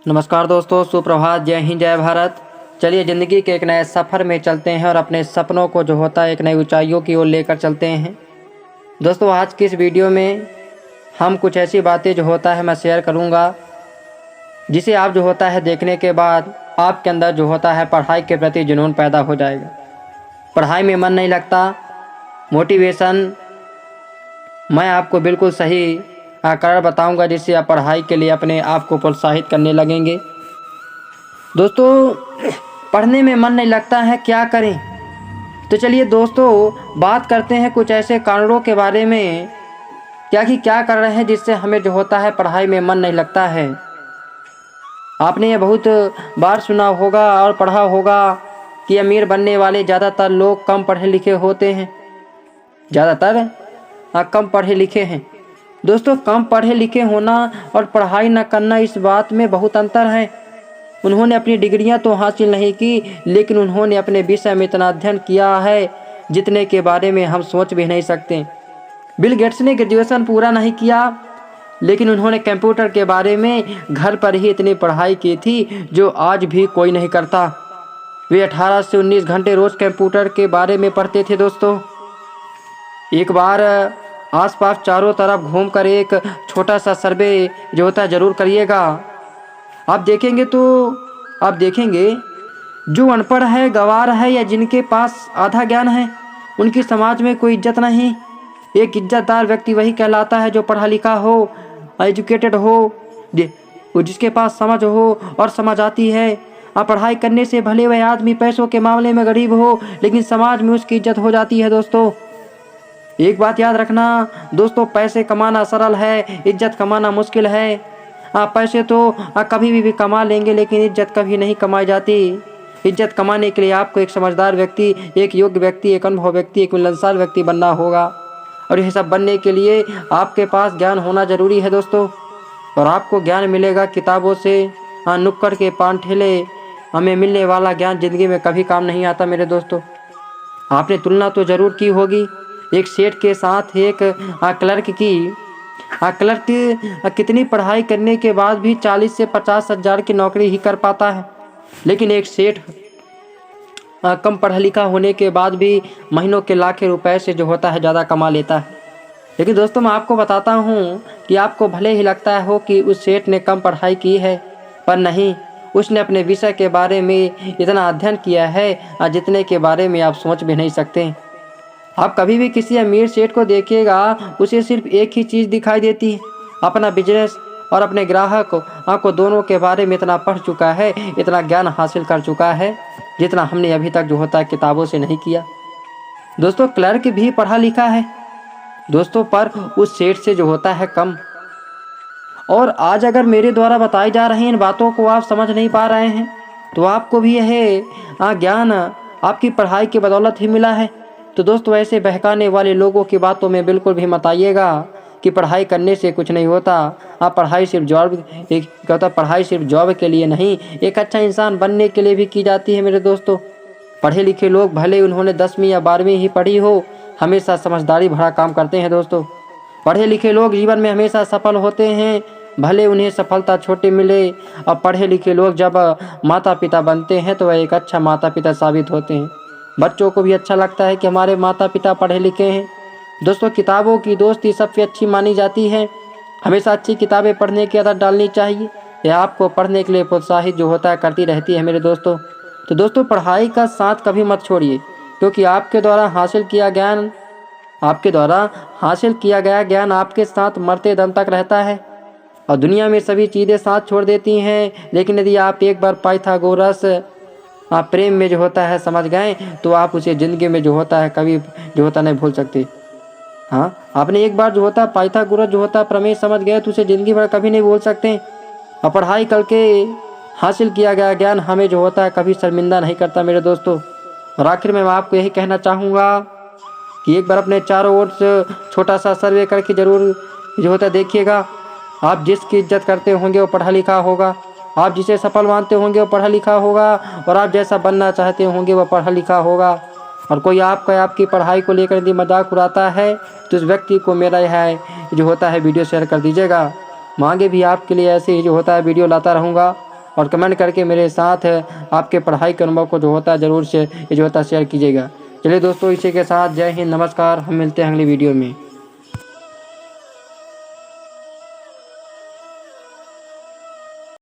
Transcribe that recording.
नमस्कार दोस्तों, सुप्रभात, जय हिंद, जय भारत। चलिए ज़िंदगी के एक नए सफ़र में चलते हैं और अपने सपनों को जो होता है एक नई ऊंचाइयों की ओर लेकर चलते हैं। दोस्तों, आज की इस वीडियो में हम कुछ ऐसी बातें जो होता है मैं शेयर करूंगा, जिसे आप जो होता है देखने के बाद आपके अंदर जो होता है पढ़ाई के प्रति जुनून पैदा हो जाएगा। पढ़ाई में मन नहीं लगता, मोटिवेशन मैं आपको बिल्कुल सही कारण बताऊंगा, जिससे आप पढ़ाई के लिए अपने आप को प्रोत्साहित करने लगेंगे। दोस्तों, पढ़ने में मन नहीं लगता है, क्या करें? तो चलिए दोस्तों, बात करते हैं कुछ ऐसे कारणों के बारे में क्या कर रहे हैं जिससे हमें जो होता है पढ़ाई में मन नहीं लगता है। आपने ये बहुत बार सुना होगा और पढ़ा होगा कि अमीर बनने वाले ज़्यादातर लोग कम पढ़े लिखे होते हैं। ज़्यादातर कम पढ़े लिखे हैं। दोस्तों, कम पढ़े लिखे होना और पढ़ाई न करना, इस बात में बहुत अंतर है। उन्होंने अपनी डिग्रियां तो हासिल नहीं की, लेकिन उन्होंने अपने विषय में इतना अध्ययन किया है जितने के बारे में हम सोच भी नहीं सकते। बिल गेट्स ने ग्रेजुएशन पूरा नहीं किया, लेकिन उन्होंने कंप्यूटर के बारे में घर पर ही इतनी पढ़ाई की थी जो आज भी कोई नहीं करता। वे 18 से 19 घंटे रोज़ कंप्यूटर के बारे में पढ़ते थे। दोस्तों, एक बार आसपास चारों तरफ घूमकर एक छोटा सा सर्वे जो होता है ज़रूर करिएगा। आप देखेंगे जो अनपढ़ है, गंवार है या जिनके पास आधा ज्ञान है, उनकी समाज में कोई इज्जत नहीं। एक इज्जतदार व्यक्ति वही कहलाता है जो पढ़ा लिखा हो, एजुकेटेड हो, जिसके पास समझ हो और समझ आती है। पढ़ाई करने से भले वह आदमी पैसों के मामले में गरीब हो, लेकिन समाज में उसकी इज्जत हो जाती है। दोस्तों, एक बात याद रखना दोस्तों, पैसे कमाना सरल है, इज्जत कमाना मुश्किल है। पैसे तो कभी भी कमा लेंगे, लेकिन इज्जत कभी नहीं कमाई जाती। इज्जत कमाने के लिए आपको एक समझदार व्यक्ति, एक योग्य व्यक्ति, एक अनुभव व्यक्ति, एक मिलनसार व्यक्ति बनना होगा। और यह सब बनने के लिए आपके पास ज्ञान होना जरूरी है दोस्तों। और आपको ज्ञान मिलेगा किताबों से, नुक्कड़ के पान ठेले हमें मिलने वाला ज्ञान ज़िंदगी में कभी काम नहीं आता मेरे दोस्तों। आपने तुलना तो ज़रूर की होगी एक सेठ के साथ एक क्लर्क की। क्लर्क कितनी पढ़ाई करने के बाद भी 40 से 50 हज़ार की नौकरी ही कर पाता है, लेकिन एक सेठ कम पढ़ा लिखा होने के बाद भी महीनों के लाखों रुपए से जो होता है ज़्यादा कमा लेता है। लेकिन दोस्तों, मैं आपको बताता हूँ कि आपको भले ही लगता हो कि उस सेठ ने कम पढ़ाई की है, पर नहीं, उसने अपने विषय के बारे में इतना अध्ययन किया है जितने के बारे में आप सोच भी नहीं सकते। आप कभी भी किसी अमीर सेठ को देखिएगा, उसे सिर्फ एक ही चीज़ दिखाई देती है, अपना बिजनेस और अपने ग्राहक को दोनों के बारे में इतना पढ़ चुका है, इतना ज्ञान हासिल कर चुका है, जितना हमने अभी तक जो होता है किताबों से नहीं किया। दोस्तों, क्लर्क भी पढ़ा लिखा है दोस्तों, पर उस सेठ से जो होता है कम। और आज अगर मेरे द्वारा बताई जा रही इन बातों को आप समझ नहीं पा रहे हैं, तो आपको भी यह ज्ञान आपकी पढ़ाई की बदौलत ही मिला है। तो दोस्तों, ऐसे बहकाने वाले लोगों की बातों में बिल्कुल भी मत आइएगा कि पढ़ाई करने से कुछ नहीं होता। पढ़ाई सिर्फ जॉब के लिए नहीं, एक अच्छा इंसान बनने के लिए भी की जाती है मेरे दोस्तों। पढ़े लिखे लोग, भले उन्होंने 10वीं या 12वीं ही पढ़ी हो, हमेशा समझदारी भरा काम करते हैं दोस्तों। पढ़े लिखे लोग जीवन में हमेशा सफल होते हैं, भले उन्हें सफलता छोटी मिले। और पढ़े लिखे लोग जब माता पिता बनते हैं तो वह एक अच्छा माता पिता साबित होते हैं। बच्चों को भी अच्छा लगता है कि हमारे माता पिता पढ़े लिखे हैं। दोस्तों, किताबों की दोस्ती सबसे अच्छी मानी जाती है। हमेशा अच्छी किताबें पढ़ने की आदत डालनी चाहिए, यह आपको पढ़ने के लिए प्रोत्साहित जो होता है करती रहती है मेरे दोस्तों। तो दोस्तों, पढ़ाई का साथ कभी मत छोड़िए, क्योंकि आपके द्वारा हासिल किया गया ज्ञान आपके साथ मरते दम तक रहता है। और दुनिया में सभी चीज़ें साथ छोड़ देती हैं, लेकिन यदि आप एक बार पाइथागोरस प्रेम में जो होता है समझ गए, तो आप उसे ज़िंदगी में जो होता है कभी जो होता नहीं भूल सकते। आपने एक बार जो होता है पाइथागोरस जो होता है प्रमेय समझ गए, तो उसे ज़िंदगी भर कभी नहीं भूल सकते। और पढ़ाई करके हासिल किया गया ज्ञान हमें जो होता है कभी शर्मिंदा नहीं करता मेरे दोस्तों। और आखिर में मैं आपको यही कहना चाहूँगा कि एक बार अपने चारों ओर से छोटा सा सर्वे करके ज़रूर जो होता है देखिएगा। आप जिसकी इज्जत करते होंगे वो पढ़ा लिखा होगा, आप जिसे सफल मानते होंगे वो पढ़ा लिखा होगा, और आप जैसा बनना चाहते होंगे वो पढ़ा लिखा होगा। और कोई आपकी पढ़ाई को लेकर यदि मजाक उड़ाता है, तो उस व्यक्ति को मेरा यह जो होता है वीडियो शेयर कर दीजिएगा। मैं आगे भी आपके लिए ऐसे ही जो होता है वीडियो लाता रहूँगा। और कमेंट करके मेरे साथ आपके पढ़ाई के अनुभव को जो होता है ज़रूर से ये जो होता है शेयर कीजिएगा। चलिए दोस्तों, इसी के साथ जय हिंद, नमस्कार। हम मिलते हैं अगली वीडियो में।